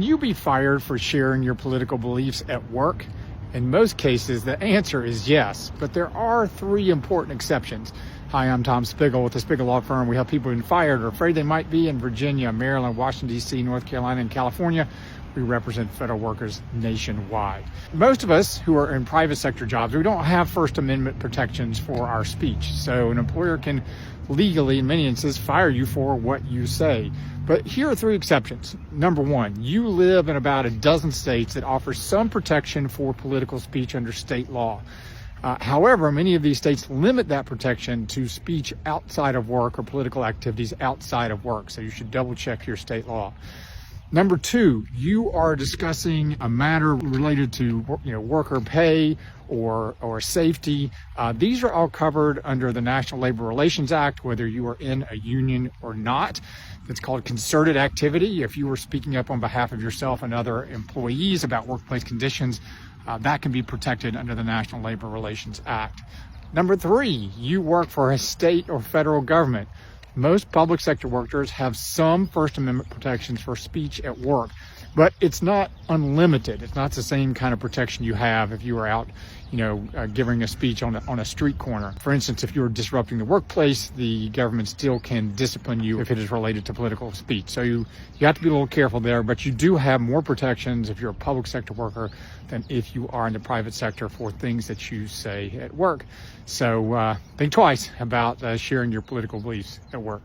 you be fired for sharing your political beliefs at work? In most cases, the answer is yes, but there are three important exceptions. Hi, I'm Tom Spiegel with the Spiegel Law Firm. We help people who've been fired or afraid they might be in Virginia, Maryland, Washington, D.C., North Carolina, and California. We represent federal workers nationwide. Most of us who are in private sector jobs, we don't have First Amendment protections for our speech. So an employer can legally, in many instances, fire you for what you say. But here are three exceptions. Number one, you live in about a dozen states that offer some protection for political speech under state law. However, many of these states limit that protection to speech outside of work or political activities outside of work. So you should double check your state law. Number two, you are discussing a matter related to worker pay or safety. These are all covered under the National Labor Relations Act, whether you are in a union or not. It's called concerted activity. If you were speaking up on behalf of yourself and other employees about workplace conditions, that can be protected under the National Labor Relations Act. Number three, you work for a state or federal government. Most public sector workers have some First Amendment protections for speech at work, but it's not unlimited. It's not the same kind of protection you have if you were out, giving a speech on a street corner. For instance, if you're disrupting the workplace, the government still can discipline you if it is related to political speech. So you have to be a little careful there, but you do have more protections if you're a public sector worker than if you are in the private sector for things that you say at work. So think twice about sharing your political beliefs at work.